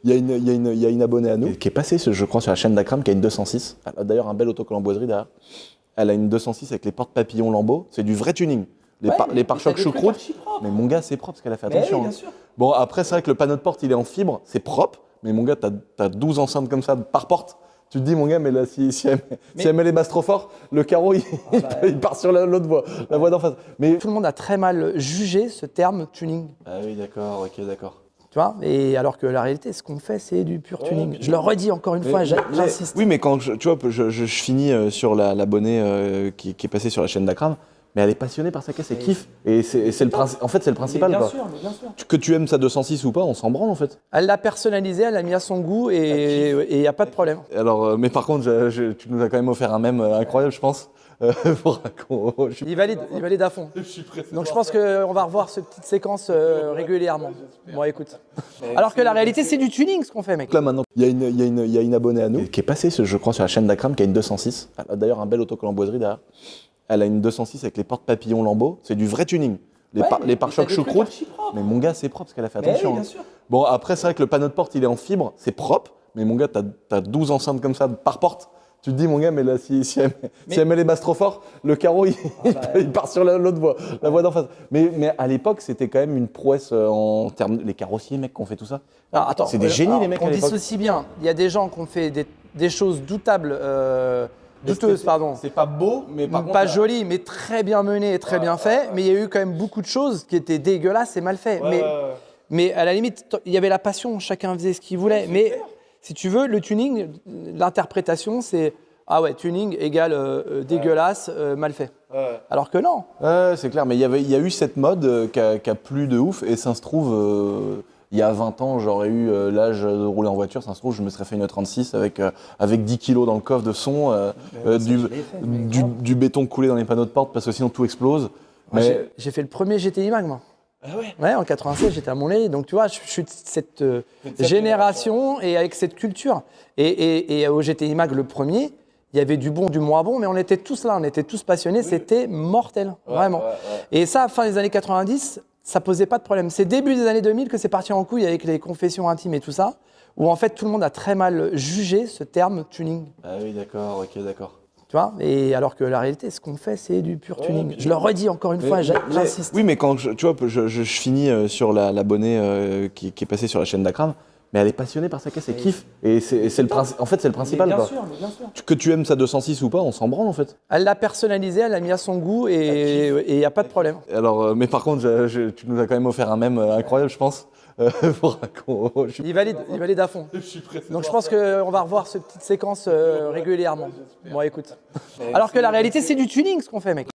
Il y a une abonnée à nous qui est passée, je crois, sur la chaîne d'Akram, qui a une 206. Elle a d'ailleurs un bel autocollant boiserie derrière. Elle a une 206 avec les portes papillons Lambeau. C'est du vrai tuning. Les pare-chocs choucroute. Mais mon gars, c'est propre parce qu'elle a fait attention. Oui, bien sûr. Bon, après, c'est vrai que le panneau de porte, il est en fibre. C'est propre. Mais mon gars, t'as 12 enceintes comme ça par porte. Tu te dis, mon gars, mais là, si elle met les basses trop fort, le carreau, il part sur l'autre voie, la voie d'en face. Mais Tout le monde a très mal jugé ce terme tuning. ah oui, d'accord, ok, d'accord. Tu vois, et alors que la réalité, ce qu'on fait, c'est du pur tuning. Je le redis encore une fois, j'insiste. Oui, mais quand tu vois, je finis sur l'abonné qui est passé sur la chaîne d'Akram, mais elle est passionnée par sa caisse, elle kiffe. Et c'est le principe. En fait, c'est le principal. Mais quoi. bien sûr. Que tu aimes sa 206 ou pas, on s'en branle en fait. Elle l'a personnalisé, elle l'a mis à son goût et il n'y a pas de problème. Alors, mais par contre, tu nous as quand même offert un mème incroyable, je pense. Il valide à fond. Donc je pense qu'on va revoir cette petite séquence régulièrement. Bon, écoute. Alors que la réalité, c'est du tuning ce qu'on fait, mec. Là maintenant, il y a une abonnée à nous qui est passée, je crois, sur la chaîne d'Akram, qui a une 206. Elle a d'ailleurs un bel autocollant boiserie derrière. Elle a une 206 avec les portes papillons Lambeau. C'est du vrai tuning. Les pare-chocs choucroute. Mais mon gars, c'est propre parce qu'elle a fait attention. Oui, bien sûr. Bon, après, c'est vrai que le panneau de porte, il est en fibre. C'est propre. Mais mon gars, t'as 12 enceintes comme ça par porte. Tu te dis, mon gars, mais là, si elle met les basses trop fort, le carreau, il part sur l'autre voie, la voie d'en face. Mais à l'époque, c'était quand même une prouesse en termes. Les carrossiers, mecs, qui ont fait tout ça. Alors, attends, c'est des génies, les mecs, à on l'époque. dissocie bien. Il y a des gens qui ont fait des choses doutables, douteuses, pardon. C'est pas beau, mais par contre. Pas joli, mais très bien mené et très bien fait. Mais il y a eu quand même beaucoup de choses qui étaient dégueulasses et mal faites. Mais à la limite, il y avait la passion, chacun faisait ce qu'il voulait. Mais si tu veux, le tuning, l'interprétation, c'est ah ouais, tuning égale dégueulasse, mal fait. Alors que non. C'est clair, mais il y a eu cette mode qui a plu de ouf, et ça se trouve, il y a 20 ans, j'aurais eu l'âge de rouler en voiture, ça se trouve, je me serais fait une 36 avec 10 kilos dans le coffre de son, du béton coulé dans les panneaux de porte, parce que sinon tout explose. Mais J'ai fait le premier GTI Mag, moi. ah ouais. Ouais, en 96, j'étais à Montlhéry. Donc, tu vois, je suis de cette génération et avec cette culture. Et au GTI Mag, le premier, il y avait du bon, du moins bon, mais on était tous là, on était tous passionnés. C'était mortel, vraiment. Et ça, fin des années 90, ça posait pas de problème. C'est début des années 2000 que c'est parti en couille avec les confessions intimes et tout ça, où en fait, tout le monde a très mal jugé ce terme tuning. Ah oui, d'accord, ok, d'accord. Tu vois, et alors que la réalité, ce qu'on fait, c'est du pur tuning. Je le redis encore une fois, j'insiste. Oui, mais quand tu vois, je finis sur l'abonné qui est passé sur la chaîne d'Akram, mais elle est passionnée par sa caisse, elle kiffe. Et c'est le principe. En fait, c'est le principal. Bien quoi. sûr. Que tu aimes sa 206 ou pas, on s'en branle en fait. Elle l'a personnalisé, elle l'a mis à son goût et il n'y a pas de problème. Alors, mais par contre, tu nous as quand même offert un mème incroyable, je pense. Il valide à fond. Donc je pense qu'on va revoir cette petite séquence régulièrement. Bon, écoute. Alors que la réalité, c'est du tuning ce qu'on fait, mec.